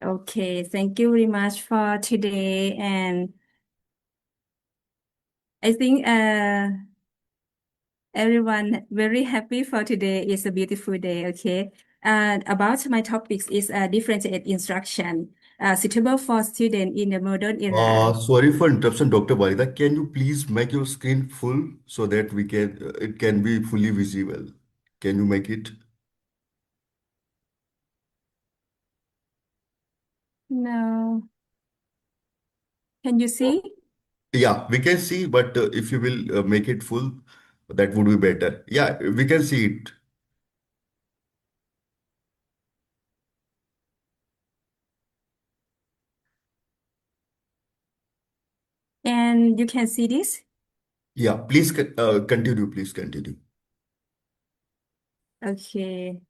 Okay, thank you very much for today. And I think everyone very happy for today. It's a beautiful day. Okay. About my topics is differentiated instruction, suitable for students in the modern era. Sorry for interruption, Dr. Walida. Can you please make your screen full so that it can be fully visible? Can you make it? No, can you see? Yeah, we can see, but if you will make it full, that would be better. Yeah, we can see it. And you can see this? Yeah, please continue. Please continue. Okay.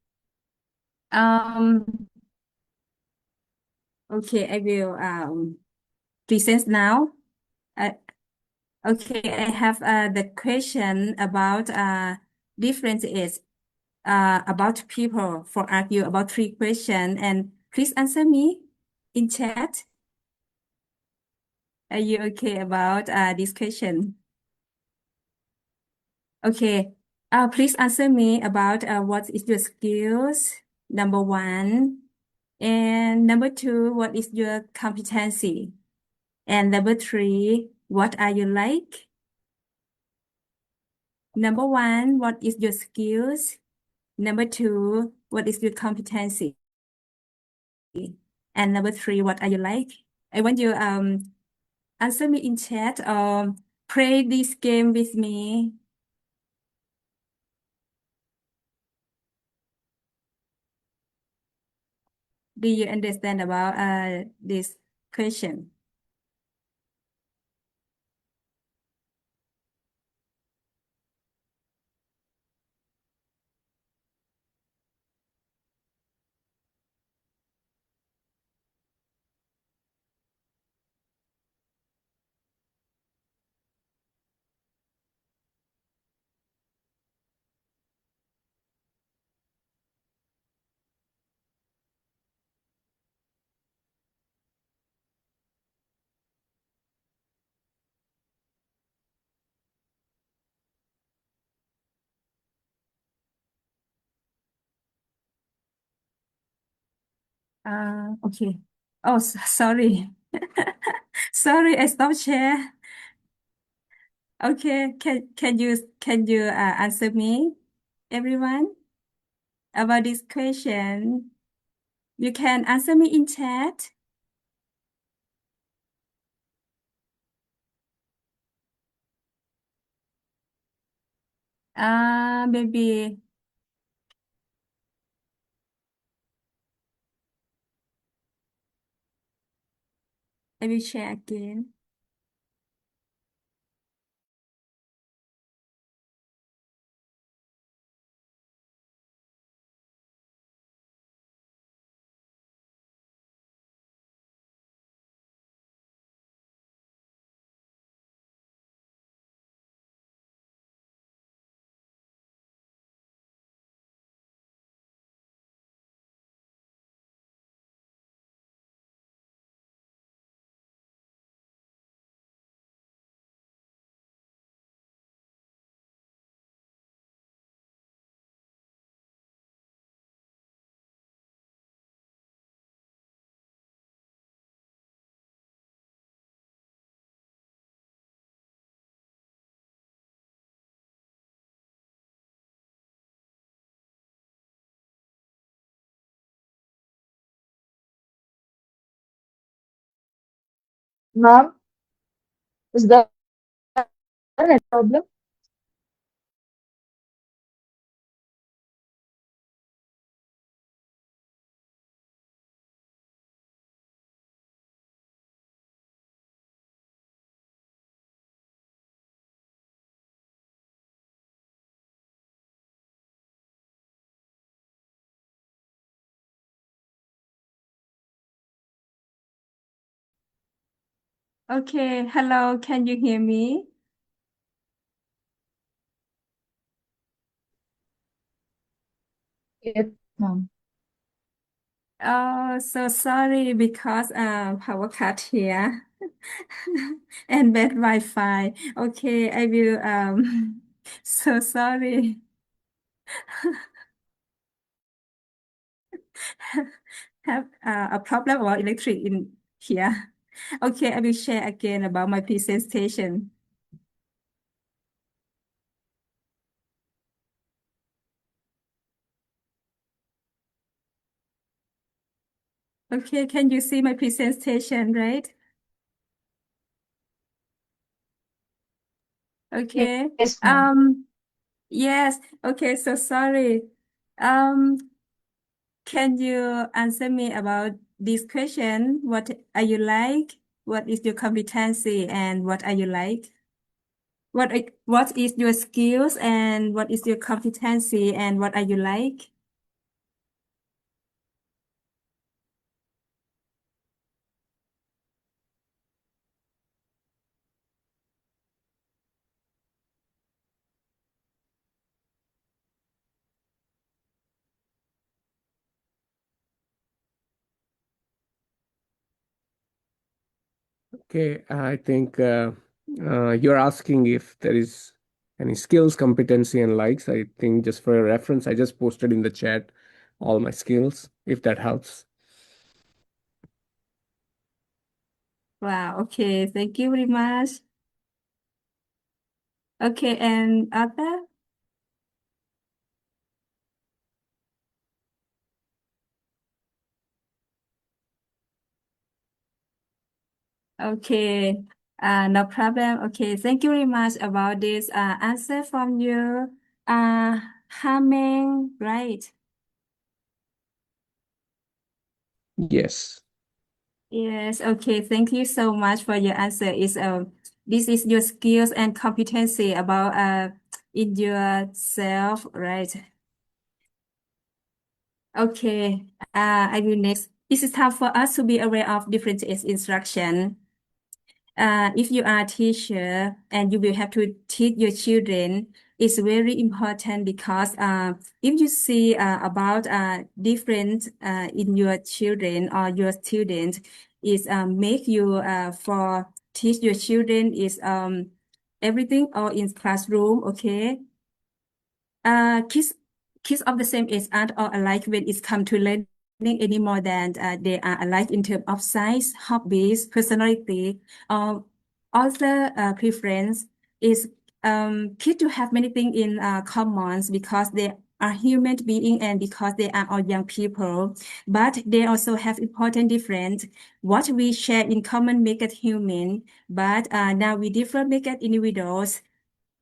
Um, okay, I will present now. Uh, okay, I have the question about differences about people for argue about three questions, and please answer me in chat. Are you okay about this question? Okay. Please answer me about what is your skills, number one, and number two, what is your competency, and number three, what are you like? Number one, what is your skills? Number two, what is your competency? And number three, what are you like? I want you answer me in chat or play this game with me. Do you understand about this question? Okay. Oh, sorry. Sorry, I stopped share. Okay, can you answer me, everyone, about this question? You can answer me in chat. Maybe I will share again. Ma'am, is there a problem? Okay, hello, can you hear me? Yes, ma'am. Oh, so sorry because power cut here and bad Wi-Fi. Okay, I will so sorry. Have a problem about electric in here. Okay, I will share again about my presentation. Okay, can you see my presentation, right? Okay. Yes, ma'am. Yes. Okay, so sorry. Um, can you answer me about this question? What are you like? What is your competency and what are you like? What is your skills and what is your competency and what are you like? Okay, I think you're asking if there is any skills, competency, and likes. I think just for a reference, I just posted in the chat all my skills, if that helps. Wow, okay, thank you very much. Okay, and other? Okay, no problem. Okay, thank you very much about this answer from you. Uh, Harming, right? Yes. Yes, okay. Thank you so much for your answer. This is your skills and competency about in yourself, right? Okay. I will next. This is time for us to be aware of different age instruction. If you are a teacher and you will have to teach your children, it's very important because if you see about different in your children or your students, is make you for teach your children is everything all in classroom, okay? Kids of the same age aren't all alike when it's come to learning any more than they are alike in terms of size, hobbies, personality, or other preference. Is kids to have many things in common because they are human beings and because they are all young people, but they also have important difference. What we share in common make us human, but now we differ make us individuals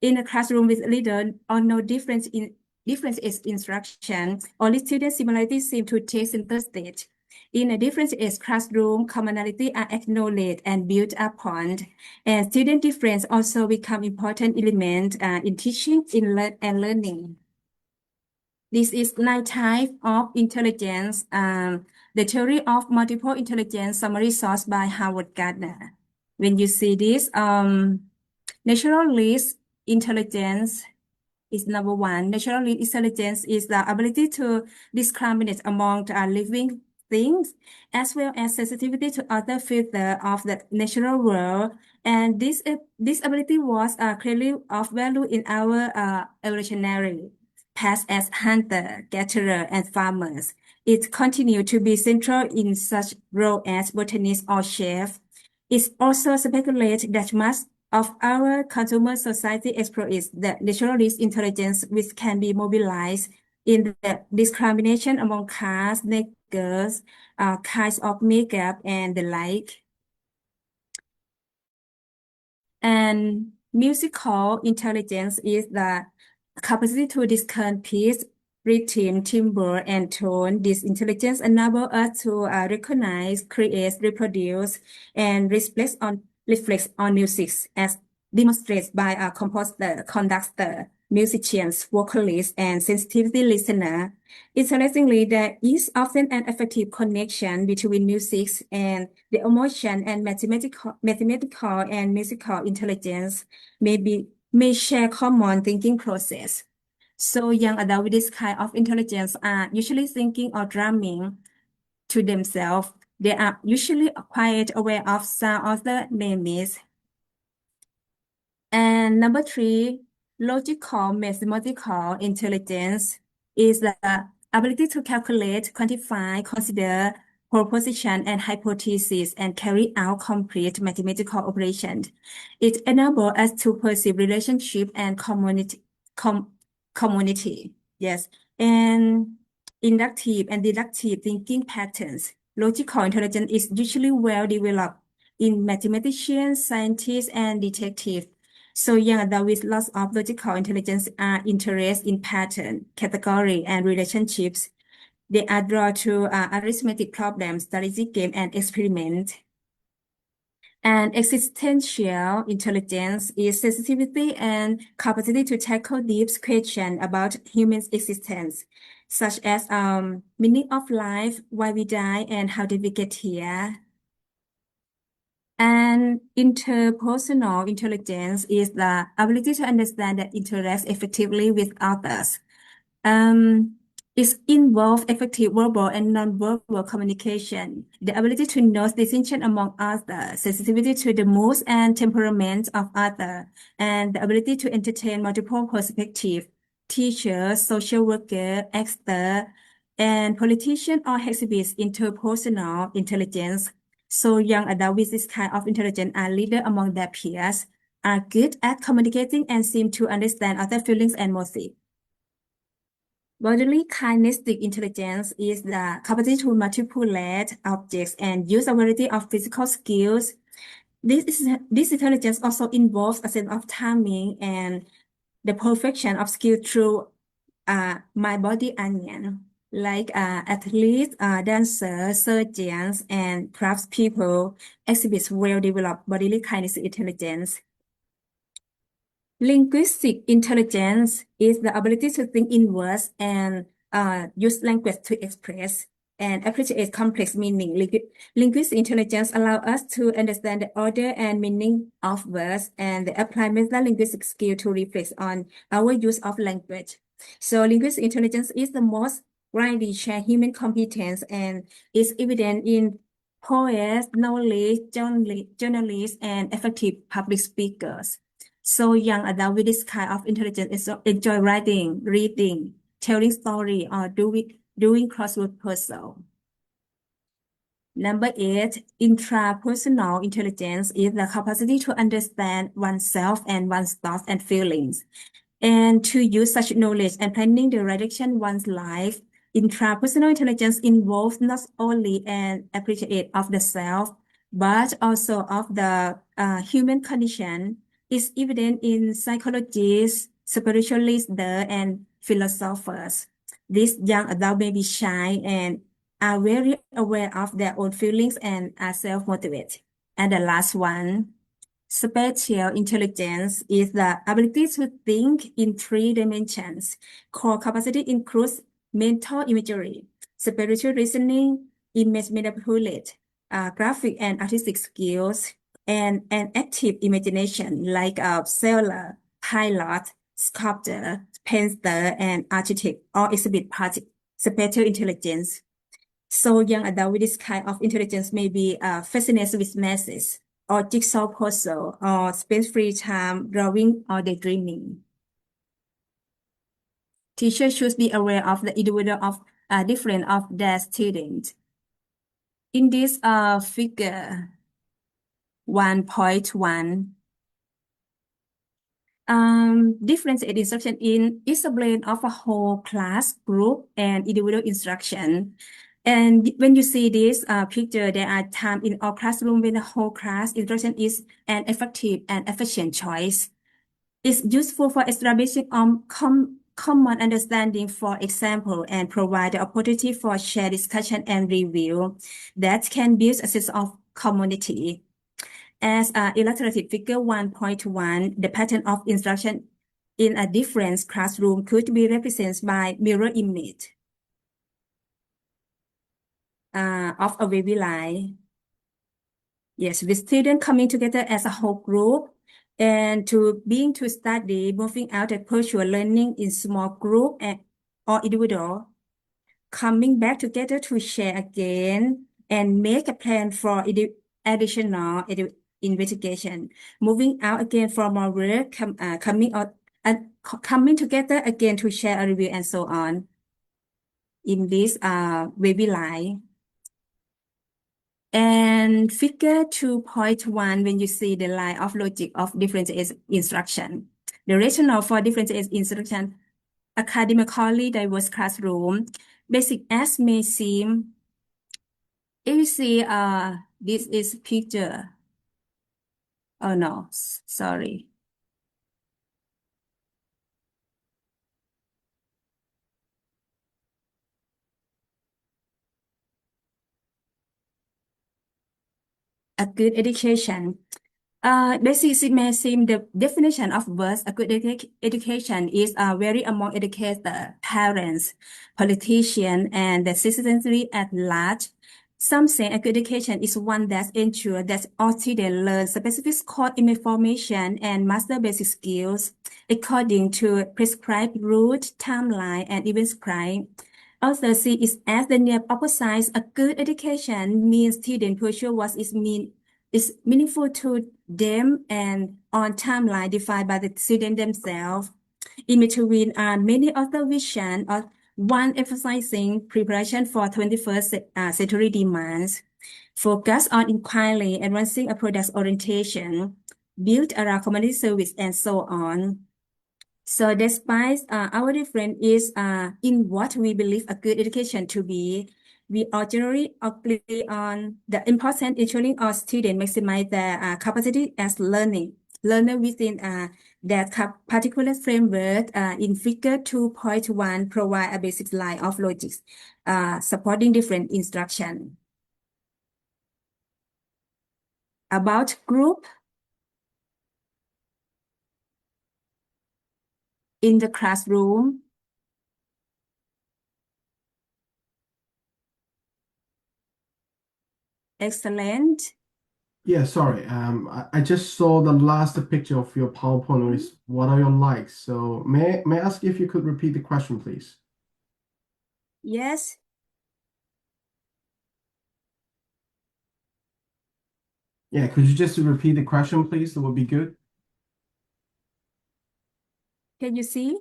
in a classroom with little or no difference is instruction. Only student similarities seem to take center stage. In a different age classroom, commonality are acknowledged and built upon, and student difference also become important element in teaching and learning. This is 9 types of intelligence. The theory of multiple intelligence summary source by Howard Gardner. When you see this, naturalist intelligence is number one. Natural intelligence is the ability to discriminate among living things, as well as sensitivity to other features of the natural world. And this ability was clearly of value in our evolutionary past as hunter, gatherer, and farmers. It continued to be central in such role as botanist or chef. It's also speculated that much of our consumer society exploits the naturalist intelligence which can be mobilized in the discrimination among cars, makers, kinds of makeup, and the like. And musical intelligence is the capacity to discern pitch, rhythm, timbre, and tone. This intelligence enables us to recognize, create, reproduce, and reflects on music as demonstrated by a composer, conductor, musicians, vocalists, and sensitivity listener. Interestingly, there is often an effective connection between music and the emotion and mathematical and musical intelligence may share common thinking process. So young adults with this kind of intelligence are usually thinking or drumming to themselves. They are usually quite aware of some of the names. And number 3, logical mathematical intelligence is the ability to calculate, quantify, consider proposition and hypotheses, and carry out complete mathematical operations. It enables us to perceive relationship and community. Yes, and inductive and deductive thinking patterns. Logical intelligence is usually well developed in mathematicians, scientists, and detectives. So young adults with lots of logical intelligence are interested in pattern, category, and relationships. They are drawn to arithmetic problems, strategic game, and experiment. And existential intelligence is sensitivity and capacity to tackle deep questions about human existence, such as meaning of life, why we die, and how did we get here. And interpersonal intelligence is the ability to understand and interact effectively with others. It involves effective verbal and non-verbal communication, the ability to note distinction among others, sensitivity to the moods and temperaments of others, and the ability to entertain multiple perspectives. Teachers, social workers, actors, and politicians all exhibit interpersonal intelligence. So young adults with this kind of intelligence are leaders among their peers, are good at communicating, and seem to understand other feelings and motives. Bodily kinetic intelligence is the capacity to manipulate objects and use a variety of physical skills. This intelligence also involves a sense of timing and the perfection of skill through my body onion, like athletes, dancers, surgeons, and craftspeople exhibit well-developed bodily kinetic intelligence. Linguistic intelligence is the ability to think in words and use language to express and appreciate complex meaning. Linguistic intelligence allows us to understand the order and meaning of words and apply meta-linguistic skill to reflect on our use of language. So linguistic intelligence is the most widely shared human competence and is evident in poets, knowledge, journalists, and effective public speakers. So young adults with this kind of intelligence enjoy writing, reading, telling story, or doing crossword puzzle. Number 8, intrapersonal intelligence is the capacity to understand oneself and one's thoughts and feelings, and to use such knowledge and planning the direction one's life. Intrapersonal intelligence involves not only an appreciation of the self, but also of the human condition. Is evident in psychologists, spiritualists, and philosophers. These young adults may be shy and are very aware of their own feelings and are self-motivated. And the last one, spatial intelligence is the ability to think in 3 dimensions. Core capacity includes mental imagery, spiritual reasoning, image manipulation, graphic and artistic skills, and an active imagination like a sailor, pilot, sculptor, painter, and architect all exhibit spatial intelligence. So young adults with this kind of intelligence may be fascinated with masses, or jigsaw puzzle, or spend free time drawing or daydreaming. Teachers should be aware of the individual of different of their students. In this figure 1.1, difference in instruction is a blend of a whole class, group, and individual instruction. And when you see this picture, there are times in our classroom when the whole class instruction is an effective and efficient choice. It's useful for establishing common understanding, for example, and provide the opportunity for shared discussion and review that can build a sense of community. As illustrative figure 1.1, the pattern of instruction in a different classroom could be represented by mirror image of a wavy line. Yes, with students coming together as a whole group and to study, moving out and virtual learning in small group or individual, coming back together to share again and make a plan for additional investigation. Moving out again from our work, coming out and coming together again to share a review and so on in this webinar. And figure 2.1, when you see the line of logic of different instruction, the rationale for different instruction, academically diverse classroom, basic as may seem. If you see, this is picture. Oh no, sorry. A good education. Basically, may seem the definition of words. A good education is vary among educators, parents, politicians, and the citizenry at large. Some say a good education is one that ensures that all students learn specific core information and master basic skills according to prescribed route, timeline, and even scribe. Authors see it as the near opposite. A good education means students pursue what is meaningful to them and on timeline defined by the student themselves. In between are many other visions, or one emphasizing preparation for 21st century demands, focus on inquiry, advancing a product orientation, built around community service, and so on. So despite our difference is in what we believe a good education to be, we all generally agree on the importance ensuring our students maximize their capacity as learner within that particular framework. In figure 2.1 provide a basic line of logic supporting different instruction. About group in the classroom. Excellent. Yeah, sorry. I just saw the last picture of your PowerPoint with what are your likes. So may I ask if you could repeat the question, please? Yes. Yeah, could you just repeat the question, please? That would be good. Can you see?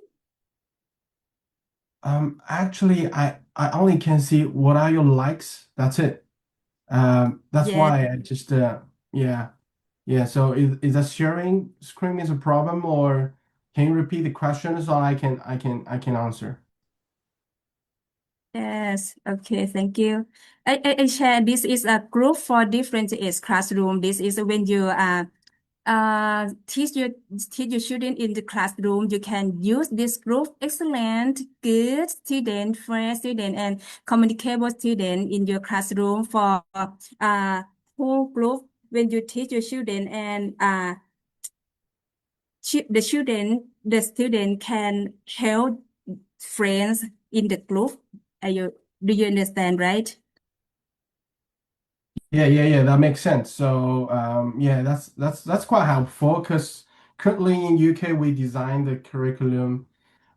Actually, I only can see what are your likes. That's it. That's Yes. why I just yeah. So is that sharing screen is a problem, or can you repeat the question so I can answer? Yes. Okay. Thank you. I share. This is a group for different age classroom. This is when you teach your student in the classroom. You can use this group. Excellent, good student, fair student, and communicable student in your classroom for whole group when you teach your student and the student can help friends in the group. Do you understand, right? Yeah. That makes sense. So yeah, that's quite helpful because currently in UK we design the curriculum.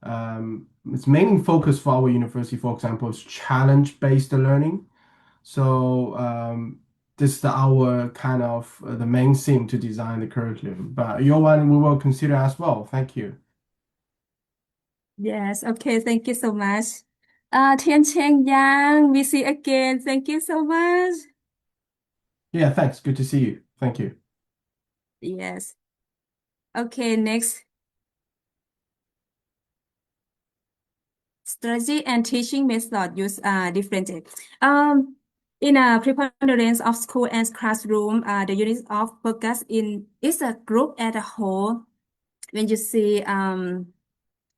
Its main focus for our university, for example, is challenge-based learning. So this is our kind of the main theme to design the curriculum. But your one we will consider as well. Thank you. Yes. Okay. Thank you so much. Tian Cheng Yang, we see again. Thank you so much. Yeah, thanks. Good to see you. Thank you. Yes. Okay. Next. Strategy and teaching method use different. In a preponderance of school and classroom, the unit of focus is a group as a whole. When you see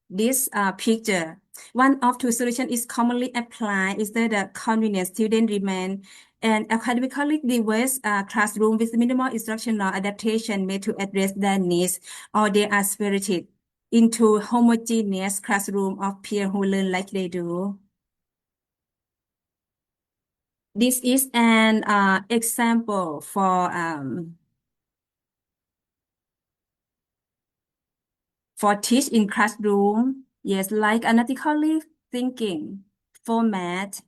this picture, one of two solutions is commonly applied is that the convenient student remain an academically diverse classroom with minimal instructional adaptation made to address their needs, or they are spirited into homogeneous classroom of peers who learn like they do. This is an example for teach in classroom. Yes, like analytically thinking. format,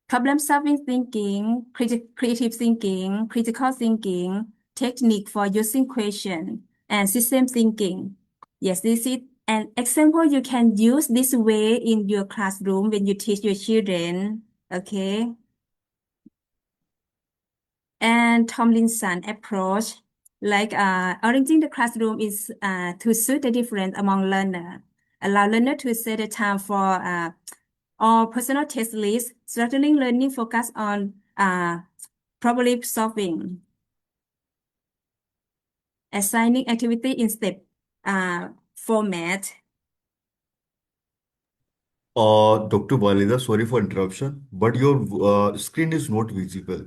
problem-solving thinking, creative thinking, critical thinking, technique for using question, and system thinking. Yes, this is an example you can use this way in your classroom when you teach your children. Okay. And Tomlinson approach, like arranging the classroom is to suit the difference among learner. Allow learner to set a time for or personal test list, structuring learning focus on problem solving, assigning activity in step format. Dr. Walida, sorry for interruption, but your screen is not visible.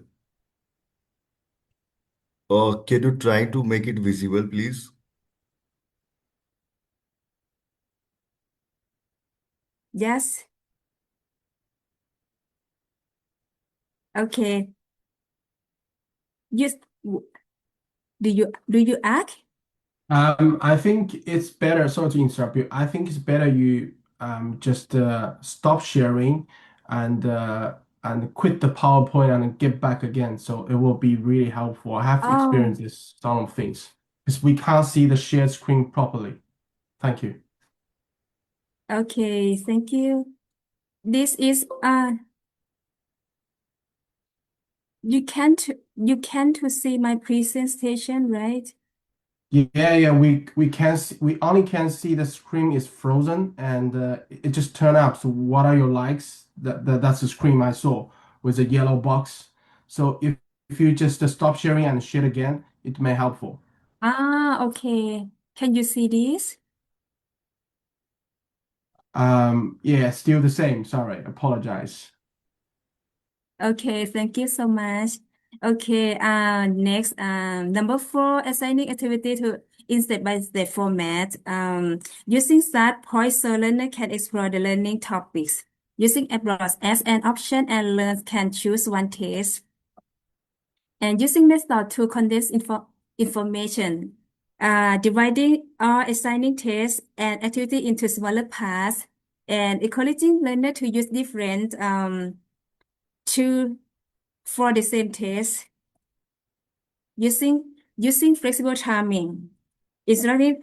Can you try to make it visible, please? Yes. Okay. Yes. Do you ask? I think it's better, sorry to interrupt you. I think it's better you just stop sharing and quit the PowerPoint and get back again. So it will be really helpful. I have Oh, experienced this some of things because we can't see the shared screen properly. Thank you. okay. Thank you. This is you can to see my presentation, right? Yeah. We can see, we only can see the screen is frozen and it just turned up. So what are your likes? That's the screen I saw with a yellow box. So if you just stop sharing and share again, it may helpful. Okay. Can you see this? Yeah, still the same. Sorry, apologize. Okay, thank you so much. Okay, next, number 4, assigning activity to in step-by-step format. Using start point so learner can explore the learning topics. Using approach as an option and learners can choose one test. And using method to condense information. Dividing or assigning tests and activity into smaller parts and encouraging learner to use different to for the same test using flexible timing. Instructing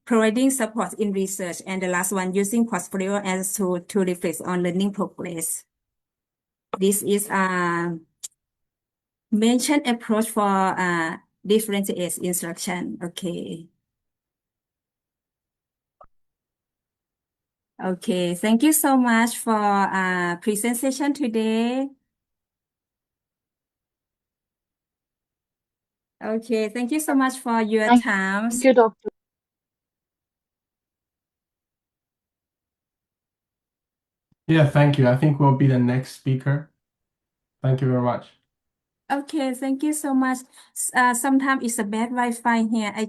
providing support in research, and the last one using portfolio as to reflect on learning progress. This is a mentioned approach for differentiate instruction. Okay. Okay, thank you so much for presentation today. Okay, thank you so much for your Thank time. you, Doctor. Yeah, thank you. I think we'll be the next speaker. Thank you very much. Okay, thank you so much. Sometimes it's a bad Wi-Fi here. I